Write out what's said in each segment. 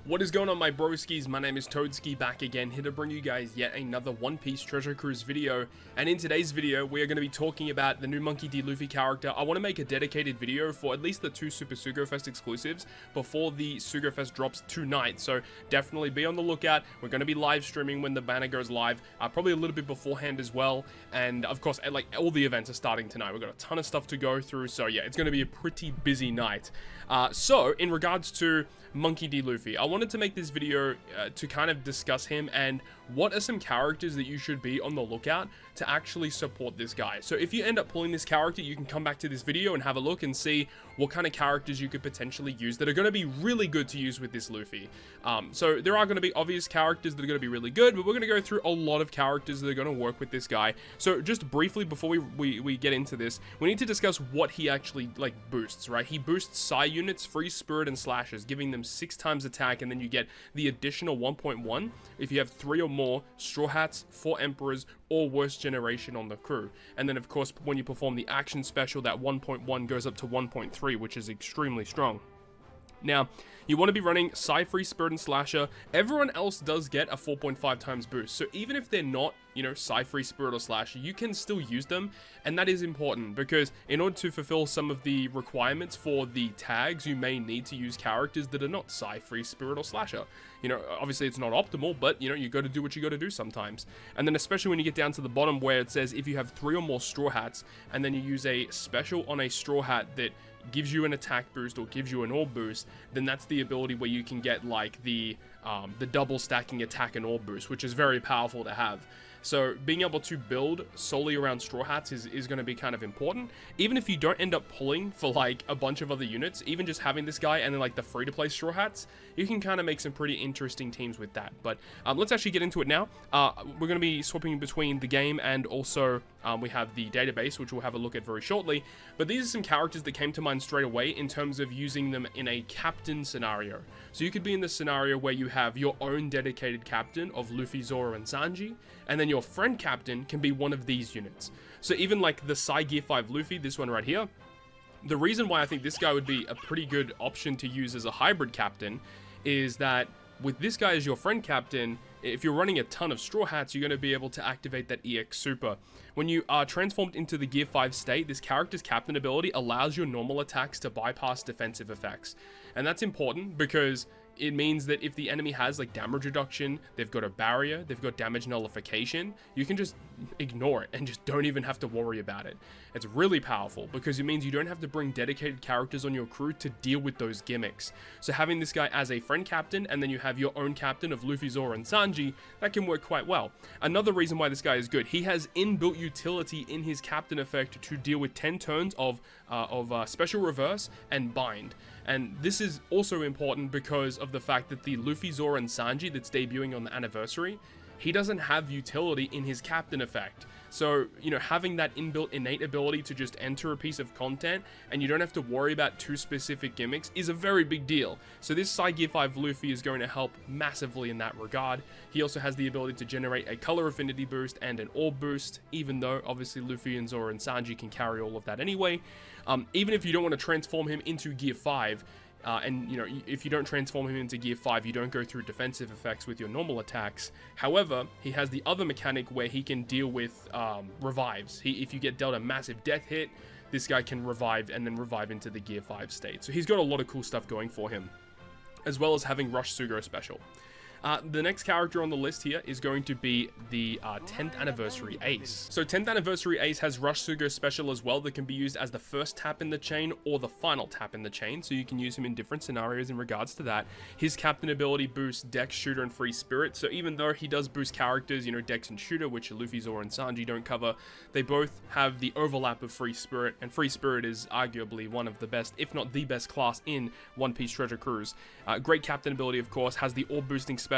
What is going on, my broskiis? My name is Toadski, back again, here to bring you guys yet another One Piece Treasure Cruise video. And in today's video, we are going to be talking about the new Monkey D. Luffy character. I want to make a dedicated video for at least the two Super Sugo Fest exclusives before the Sugo Fest drops tonight. So definitely be on the lookout. We're going to be live streaming when the banner goes live, probably a little bit beforehand as well. And of course, like all the events are starting tonight. We've got a ton of stuff to go through. So yeah, it's going to be a pretty busy night. So in regards to Monkey D. Luffy, I wanted to make this video to kind of discuss him and what are some characters that you should be on the lookout to actually support this guy. So if you end up pulling this character, you can come back to this video and have a look and see what kind of characters you could potentially use that are going to be really good to use with this Luffy. So there are going to be obvious characters that are going to be really good, but we're going to go through a lot of characters that are going to work with this guy. So just briefly before we get into this, we need to discuss what he actually like boosts, right? He boosts Psi units, Free Spirit, and Slashes, giving them 6 times attack, and then you get the additional 1.1 if you have 3 or more Straw Hats, 4 Emperors, or worst generation on the crew. And then of course when you perform the action special, that 1.1 goes up to 1.3, which is extremely strong. Now, you want to be running Psi, Free Spirit, and Slasher. Everyone else does get a 4.5 times boost. So even if they're not, you know, Psi, Free Spirit, or Slasher, you can still use them. And that is important because in order to fulfill some of the requirements for the tags, you may need to use characters that are not Psi, Free Spirit, or Slasher. You know, obviously it's not optimal, but, you know, you got to do what you got to do sometimes. And then especially when you get down to the bottom where it says if you have 3 or more Straw Hats, and then you use a special on a Straw Hat that gives you an attack boost or gives you an orb boost, then that's the ability where you can get like the double stacking attack and orb boost, which is very powerful to have. So being able to build solely around Straw Hats is going to be kind of important. Even if you don't end up pulling for like a bunch of other units, even just having this guy and then like the free to play Straw Hats, you can kind of make some pretty interesting teams with that. But let's actually get into it now. We're going to be swapping between the game and also we have the database, which we'll have a look at very shortly. But these are some characters that came to mind straight away in terms of using them in a captain scenario. So you could be in this scenario where you have your own dedicated captain of Luffy, Zoro, and Sanji, and then your friend captain can be one of these units. So even like the Psi Gear 5 Luffy, this one right here, the reason why I think this guy would be a pretty good option to use as a hybrid captain is that with this guy as your friend captain, if you're running a ton of Straw Hats, you're going to be able to activate that EX Super. When you are transformed into the Gear 5 state, this character's captain ability allows your normal attacks to bypass defensive effects. And that's important because it means that if the enemy has like damage reduction, they've got a barrier, they've got damage nullification, you can just ignore it and just don't even have to worry about it. It's really powerful because it means you don't have to bring dedicated characters on your crew to deal with those gimmicks. So having this guy as a friend captain and then you have your own captain of Luffy, Zoro, and Sanji, that can work quite well. Another reason why this guy is good, he has inbuilt utility in his captain effect to deal with 10 turns of special reverse and bind. And this is also important because of the fact that the Luffy, Zoro, and Sanji that's debuting on the anniversary, he doesn't have utility in his captain effect. So, you know, having that inbuilt innate ability to just enter a piece of content and you don't have to worry about 2 specific gimmicks is a very big deal. So this Psi Gear 5 Luffy is going to help massively in that regard. He also has the ability to generate a color affinity boost and an orb boost, even though obviously Luffy and Zoro and Sanji can carry all of that anyway. Even if you don't want to transform him into Gear 5, and, you know, if you don't transform him into Gear 5, you don't go through defensive effects with your normal attacks. However, he has the other mechanic where he can deal with revives. If you get dealt a massive death hit, this guy can revive and then revive into the Gear 5 state. So he's got a lot of cool stuff going for him, as well as having Rush Sugo special. The next character on the list here is going to be the 10th Anniversary Ace. So 10th Anniversary Ace has Rush Sugo special as well that can be used as the first tap in the chain or the final tap in the chain, so you can use him in different scenarios in regards to that. His captain ability boosts Dex, Shooter, and Free Spirit, so even though he does boost characters, you know, Dex and Shooter, which Luffy, Zoro, and Sanji don't cover, they both have the overlap of Free Spirit, and Free Spirit is arguably one of the best, if not the best class in One Piece Treasure Cruise. Great captain ability, of course, has the orb boosting special.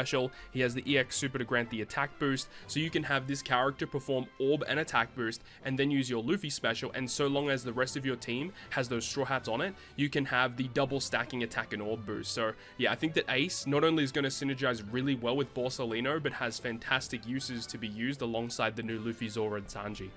He has the EX Super to grant the attack boost, so you can have this character perform orb and attack boost and then use your Luffy special, and so long as the rest of your team has those Straw Hats on it, you can have the double stacking attack and orb boost. So yeah, I think that Ace not only is going to synergize really well with Borsalino, but has fantastic uses to be used alongside the new Luffy, Zoro, and Sanji.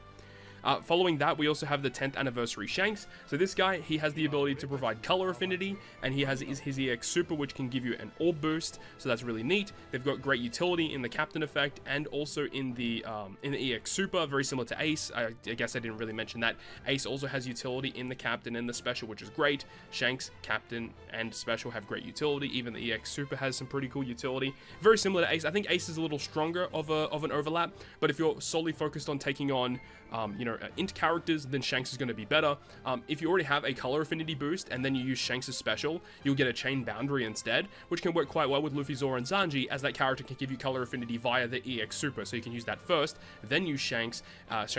Following that, we also have the 10th anniversary Shanks. So this guy, he has the ability to provide color affinity, and he has his EX Super, which can give you an orb boost. So that's really neat. They've got great utility in the Captain effect and also in the EX Super, very similar to Ace. I guess I didn't really mention that. Ace also has utility in the Captain and the Special, which is great. Shanks, Captain, and Special have great utility. Even the EX Super has some pretty cool utility. Very similar to Ace. I think Ace is a little stronger of an overlap, but if you're solely focused on taking on int characters, then Shanks is going to be better. If you already have a color affinity boost and then you use Shanks' special, you'll get a chain boundary instead, which can work quite well with Luffy, Zoro, and Sanji, as that character can give you color affinity via the EX Super. So you can use that first, then use Shanks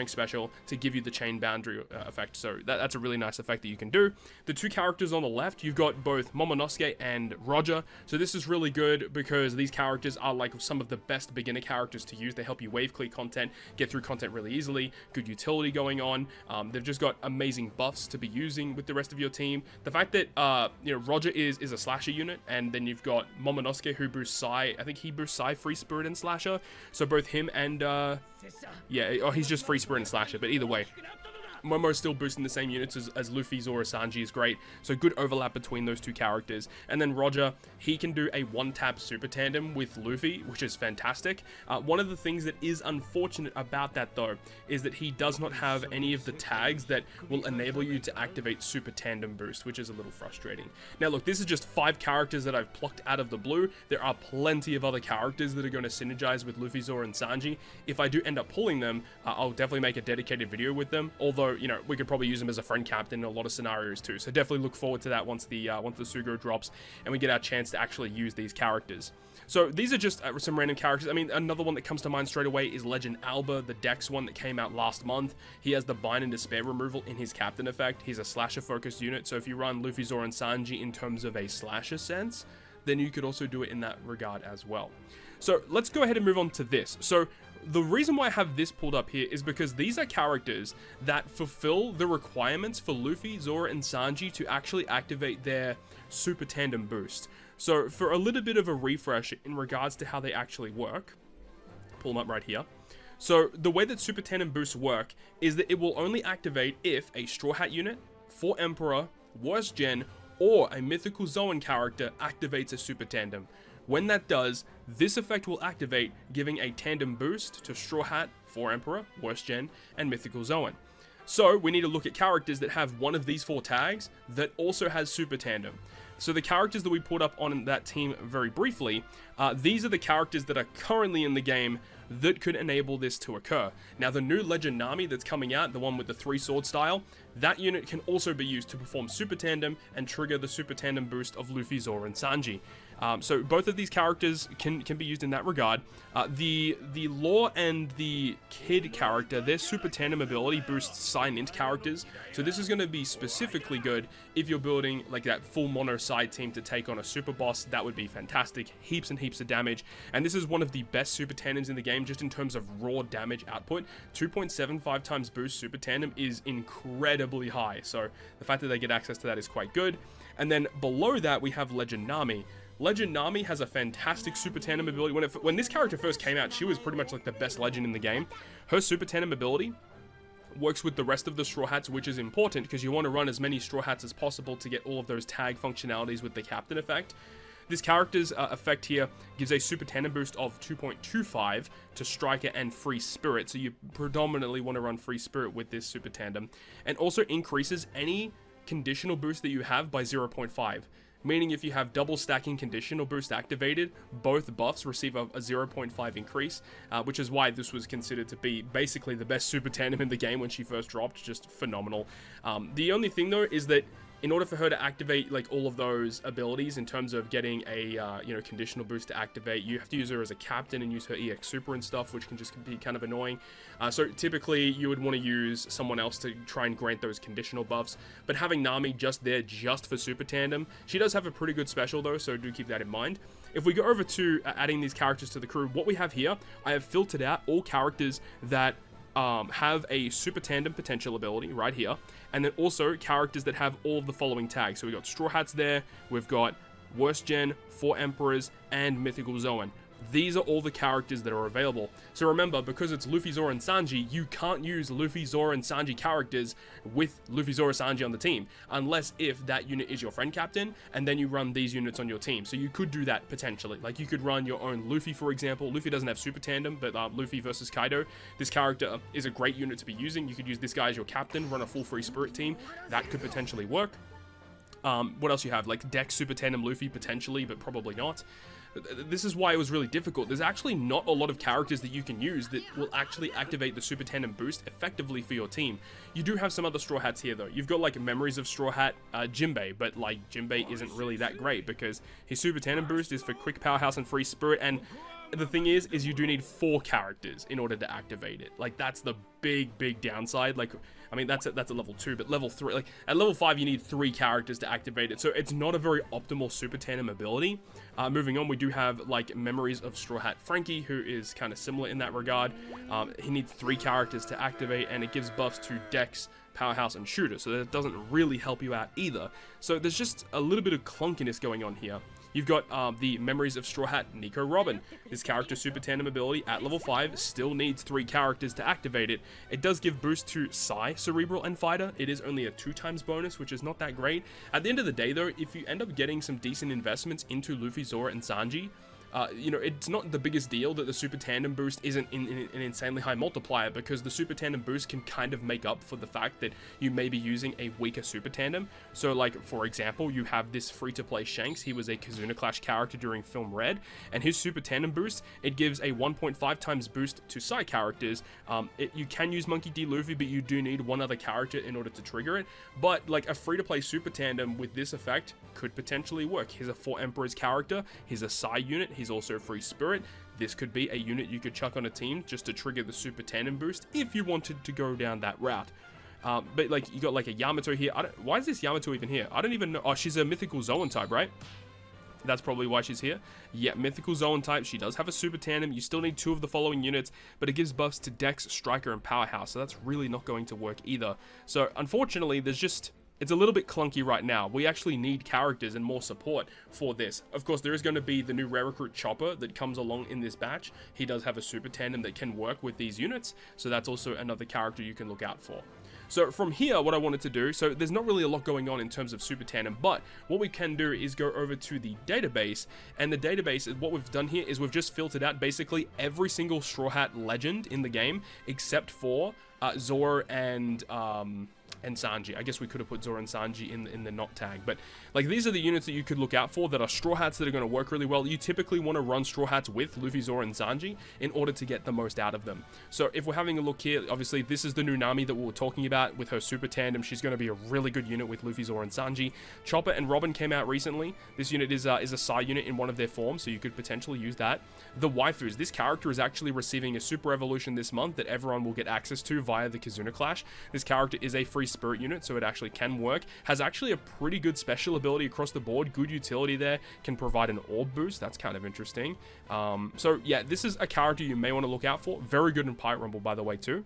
special to give you the chain boundary effect. So that's a really nice effect that you can do. The two characters on the left, you've got both Momonosuke and Roger. So this is really good because these characters are like some of the best beginner characters to use. They help you wave clear content, get through content really easily, good utility going on. They've just got amazing buffs to be using with the rest of your team. The fact that Roger is a slasher unit, and then you've got Momonosuke who boosts Sai. I think he boosts Sai, Free Spirit, and Slasher. So both him and he's just Free Spirit and Slasher, but either way, Momo's still boosting the same units as Luffy, Zoro, Sanji is great. So good overlap between those two characters. And then Roger, he can do a one-tap super tandem with Luffy, which is fantastic. One of the things that is unfortunate about that, though, is that he does not have any of the tags that will enable you to activate super tandem boost, which is a little frustrating. Now, look, this is just 5 characters that I've plucked out of the blue. There are plenty of other characters that are going to synergize with Luffy, Zoro, and Sanji. If I do end up pulling them, I'll definitely make a dedicated video with them, although we could probably use him as a friend captain in a lot of scenarios too. So definitely look forward to that once the Sugo drops and we get our chance to actually use these characters. So these are just some random characters. I mean, another one that comes to mind straight away is Legend Alba, the Dex one that came out last month. He has the Bind and Despair removal in his captain effect. He's a slasher focused unit. So if you run Luffy, Zoro, and Sanji in terms of a slasher sense, then you could also do it in that regard as well. So let's go ahead and move on to this. So the reason why I have this pulled up here is because these are characters that fulfill the requirements for Luffy, Zoro, and Sanji to actually activate their Super Tandem boost. So for a little bit of a refresh in regards to how they actually work, pull them up right here. So the way that Super Tandem boosts work is that it will only activate if a Straw Hat unit, 4 Emperor, Worst Gen, or a Mythical Zoan character activates a Super Tandem. When that does, this effect will activate, giving a tandem boost to Straw Hat, 4 Emperor, Worst Gen, and Mythical Zoan. So we need to look at characters that have one of these 4 tags that also has Super Tandem. So the characters that we put up on that team very briefly, these are the characters that are currently in the game that could enable this to occur. Now the new Legend Nami that's coming out, the one with the 3 sword style, that unit can also be used to perform Super Tandem and trigger the Super Tandem boost of Luffy, Zoro, and Sanji. So both of these characters can be used in that regard. The Law and the Kid character, their Super Tandem ability boosts Sign Int characters. So this is going to be specifically good if you're building like that full mono side team to take on a super boss. That would be fantastic. Heaps and heaps of damage. And this is one of the best Super Tandems in the game just in terms of raw damage output. 2.75 times boost Super Tandem is incredibly high. So the fact that they get access to that is quite good. And then below that we have Legend Nami. Legend Nami has a fantastic Super Tandem ability. When this character first came out, she was pretty much like the best legend in the game. Her Super Tandem ability works with the rest of the Straw Hats, which is important because you want to run as many Straw Hats as possible to get all of those tag functionalities with the Captain effect. This character's effect here gives a Super Tandem boost of 2.25 to Striker and Free Spirit, so you predominantly want to run Free Spirit with this Super Tandem, and also increases any conditional boost that you have by 0.5. Meaning if you have double stacking conditional boost activated, both buffs receive a 0.5 increase, which is why this was considered to be basically the best Super Tandem in the game when she first dropped. Just phenomenal. The only thing though is that in order for her to activate like all of those abilities in terms of getting a conditional boost to activate, you have to use her as a captain and use her EX Super and stuff, which can just be kind of annoying. So typically you would want to use someone else to try and grant those conditional buffs, but having Nami just there just for Super Tandem, she does have a pretty good special though, so do keep that in mind. If we go over to adding these characters to the crew, what we have here, I have filtered out all characters that have a Super Tandem potential ability right here, and then also characters that have all of the following tags. So we've got Straw Hats there, we've got Worst Gen, 4 Emperors, and Mythical Zoan. These are all the characters that are available. So remember, because it's Luffy, Zoro, and Sanji, you can't use Luffy, Zoro, and Sanji characters with Luffy, Zoro, Sanji on the team, unless if that unit is your friend captain, and then you run these units on your team. So you could do that potentially. Like, you could run your own Luffy, for example. Luffy doesn't have Super Tandem, but Luffy versus Kaido, this character is a great unit to be using. You could use this guy as your captain, run a full Free Spirit team. That could potentially work. What else you have? Like Dex Super Tandem Luffy, potentially, but probably not. This is why it was really difficult. There's actually not a lot of characters that you can use that will actually activate the Super Tandem boost effectively for your team. You do have some other Straw Hats here, though. You've got, like, Memories of Straw Hat, Jinbei, but, like, Jinbei isn't really that great because his Super Tandem boost is for Quick Powerhouse and Free Spirit, and the thing is you do need 4 characters in order to activate it. Like, that's the big downside. Like, I mean, that's at level 2, but level 3, like, at level 5, you need 3 characters to activate it, so it's not a very optimal Super Tandem ability. Moving on, we do have, like, Memories of Straw Hat Frankie, who is kind of similar in that regard. He needs 3 characters to activate, and it gives buffs to Dex, Powerhouse, and Shooter, so that doesn't really help you out either. So there's just a little bit of clunkiness going on here. You've got the Memories of Straw Hat Nico Robin. This character's Super Tandem ability at level 5 still needs 3 characters to activate it. It does give boost to Psy, Cerebral, and Fighter. It is only a 2x bonus, which is not that great. At the end of the day, though, if you end up getting some decent investments into Luffy, Zoro, and Sanji, you know, it's not the biggest deal that the Super Tandem boost isn't an insanely high multiplier, because the Super Tandem boost can kind of make up for the fact that you may be using a weaker Super Tandem. So, like, for example, you have this free-to-play Shanks. He was a Kazuna Clash character during Film Red, and his Super Tandem boost, it gives a 1.5 times boost to Psy characters. You can use Monkey D. Luffy, but you do need one other character in order to trigger it. But, like, a free-to-play Super Tandem with this effect could potentially work. Here's a 4 Emperors character. He's a Psy unit. He's also Free Spirit. This could be a unit you could chuck on a team just to trigger the Super Tandem boost if you wanted to go down that route. But, like, you got, like, a Yamato here. Why is this Yamato even here? I don't even know. Oh, she's a Mythical Zoan type, right? That's probably why she's here. Yeah, Mythical Zoan type. She does have a Super Tandem. You still need 2 of the following units, but it gives buffs to Dex, Striker, and Powerhouse, so that's really not going to work either. So, unfortunately, it's a little bit clunky right now. We actually need characters and more support for this. Of course, there is going to be the new Rare Recruit Chopper that comes along in this batch. He does have a Super Tandem that can work with these units, so that's also another character you can look out for. So from here, what I wanted to do, so there's not really a lot going on in terms of Super Tandem, but what we can do is go over to the database, and the database, what we've done here is we've just filtered out basically every single Straw Hat legend in the game, except for Zoro and Sanji. I guess we could have put Zoro and Sanji in the not tag, but, like, these are the units that you could look out for that are Straw Hats that are going to work really well. You typically want to run Straw Hats with Luffy, Zoro, and Sanji in order to get the most out of them. So if we're having a look here, obviously this is the new Nami that we were talking about with her Super Tandem. She's going to be a really good unit with Luffy, Zoro, and Sanji. Chopper and Robin came out recently. This unit is a Psy unit in one of their forms, so you could potentially use that. The waifus. This character is actually receiving a Super Evolution this month that everyone will get access to via the Kazuna Clash. This character is a Free Spirit unit, so it actually can work. Has actually a pretty good special ability across the board. Good utility there. Can provide an orb boost. That's kind of interesting. So yeah, this is a character you may want to look out for. Very good in Pirate Rumble, by the way, too.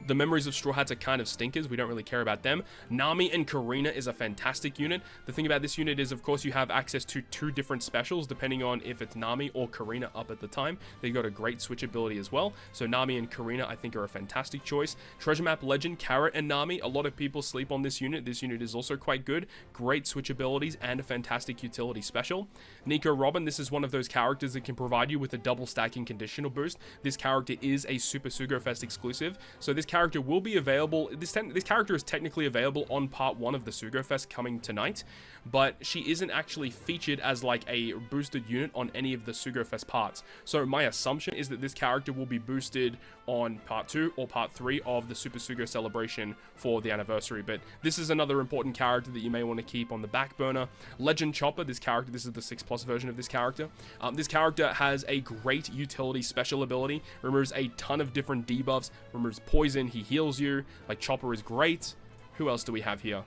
The Memories of Straw Hats are kind of stinkers. We don't really care about them. Nami and Karina is a fantastic unit. The thing about this unit is, of course, you have access to 2 different specials, depending on if it's Nami or Karina up at the time. They got a great switch ability as well. So Nami and Karina, I think, are a fantastic choice. Treasure Map Legend, Carrot and Nami. A lot of people sleep on this unit. This unit is also quite good. Great switch abilities and a fantastic utility special. Nico Robin, this is one of those characters that can provide you with a double stacking conditional boost. This character is a Super Sugo Fest exclusive. So this character will be available. This character is technically available on part 1 of the Sugo Fest coming tonight, but she isn't actually featured as, like, a boosted unit on any of the Sugo Fest parts. So my assumption is that this character will be boosted on part 2 or part 3 of the Super Sugo celebration for the anniversary. But this is another important character that you may want to keep on the back burner. Legend Chopper, this is the 6+ version of this character. This character has a great utility special ability, removes a ton of different debuffs, removes poison, he heals you. Like, Chopper is great. Who else do we have here?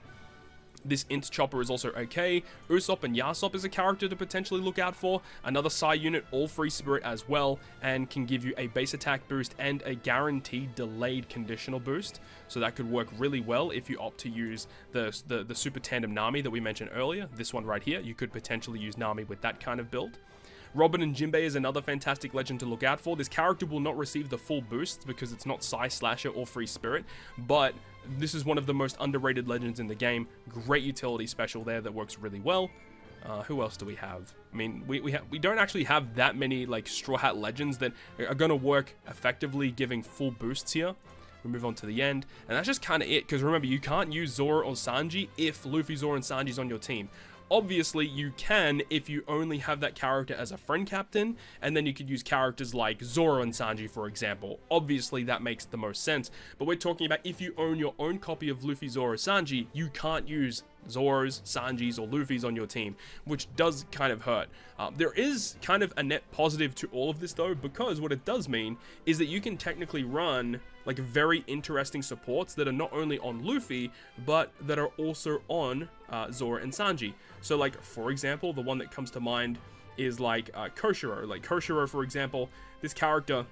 This Int Chopper is also okay. Usopp and Yasop is a character to potentially look out for. Another Psy unit, all Free Spirit as well, and can give you a base attack boost and a guaranteed delayed conditional boost. So that could work really well if you opt to use the Super Tandem Nami that we mentioned earlier. This one right here, you could potentially use Nami with that kind of build. Robin and Jinbei is another fantastic legend to look out for. This character will not receive the full boost because it's not Psy Slasher or Free Spirit, but this is one of the most underrated legends in the game. Great utility special there that works really well. Who else do we have? I mean, we don't actually have that many like Straw Hat legends that are going to work effectively giving full boosts here. We move on to the end, and that's just kind of it, because remember, you can't use Zoro or Sanji if Luffy, Zoro, and Sanji's on your team. Obviously, you can if you only have that character as a friend captain, and then you could use characters like Zoro and Sanji, for example. Obviously, that makes the most sense, but we're talking about if you own your own copy of Luffy, Zoro, Sanji, you can't use Zoros, Sanjis, or Luffy's on your team, which does kind of hurt. There is kind of a net positive to all of this though, because what it does mean is that you can technically run like very interesting supports that are not only on Luffy, but that are also on Zoro and Sanji. So like, for example, the one that comes to mind is like Koshiro. Like Koshiro, for example, this character,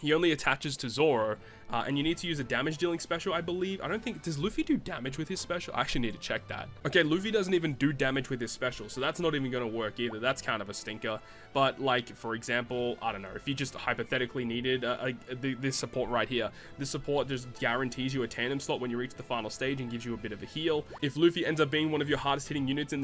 he only attaches to Zoro, and you need to use a damage dealing special, I believe. I don't think, does Luffy do damage with his special? I actually need to check that. Okay, Luffy doesn't even do damage with his special, so that's not even going to work either. That's kind of a stinker. But like, for example, I don't know, if you just hypothetically needed this support right here, this support just guarantees you a tandem slot when you reach the final stage and gives you a bit of a heal. If Luffy ends up being one of your hardest hitting units in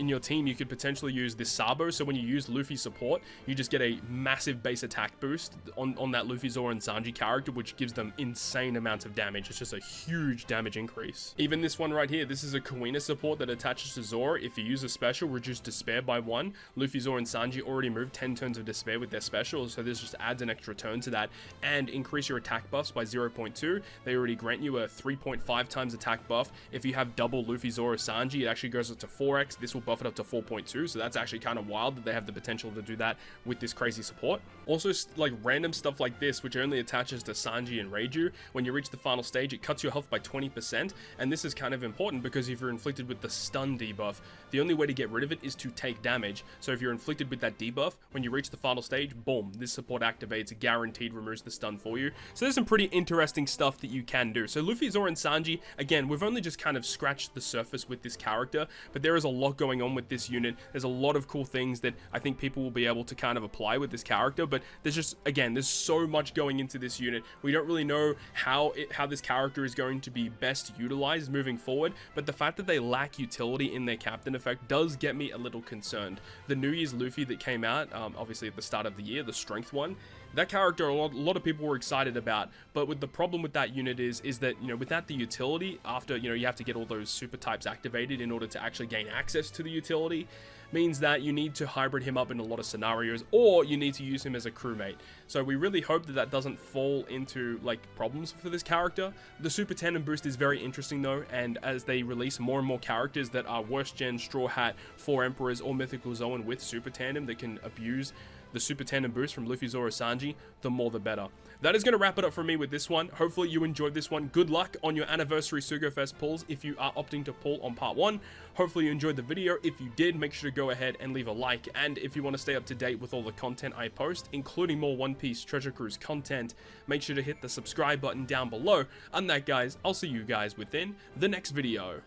your team, you could potentially use this Sabo, so when you use Luffy's support, you just get a massive base attack boost on that Luffy, Zoro, and Sanji character, which gives them insane amounts of damage. It's just a huge damage increase. Even this one right here, this is a Kuina support that attaches to Zoro. If you use a special, reduce despair by 1. Luffy, Zoro, and Sanji already moved 10 turns of despair with their specials, so this just adds an extra turn to that, and increase your attack buffs by 0.2. They already grant you a 3.5 times attack buff. If you have double Luffy, Zoro, Sanji, it actually goes up to 4x. This will buff it up to 4.2, so that's actually kind of wild that they have the potential to do that with this crazy support. Also, like random stuff like this, which only attaches to Sanji and Reiju, when you reach the final stage, it cuts your health by 20%, and this is kind of important because if you're inflicted with the stun debuff, the only way to get rid of it is to take damage. So if you're inflicted with that debuff, when you reach the final stage, boom, this support activates, guaranteed removes the stun for you. So there's some pretty interesting stuff that you can do. So Luffy, Zoro, and Sanji, again, we've only just kind of scratched the surface with this character, but there is a lot going on with this unit. There's a lot of cool things that I think people will be able to kind of apply with this character, but there's just, again, there's so much going into this unit. We don't really know how this character is going to be best utilized moving forward, but the fact that they lack utility in their captain effect does get me a little concerned. The New Year's Luffy that came out, obviously at the start of the year, the strength one, that character a lot of people were excited about, but with the problem with that unit is that, you know, without the utility, after, you know, you have to get all those super types activated in order to actually gain access to the utility, means that you need to hybrid him up in a lot of scenarios, or you need to use him as a crewmate. So we really hope that that doesn't fall into like problems for this character. The Super Tandem boost is very interesting though, and as they release more and more characters that are worst gen, Straw Hat, 4 Emperors, or Mythical Zoan with Super Tandem that can abuse the Super Tandem boost from Luffy, Zoro, Sanji, the more the better. That is going to wrap it up for me with this one. Hopefully you enjoyed this one. Good luck on your anniversary SugoFest pulls if you are opting to pull on part 1. Hopefully you enjoyed the video. If you did, make sure to go ahead and leave a like. And if you want to stay up to date with all the content I post, including more One Piece Treasure Cruise content, make sure to hit the subscribe button down below. And that, guys, I'll see you guys within the next video.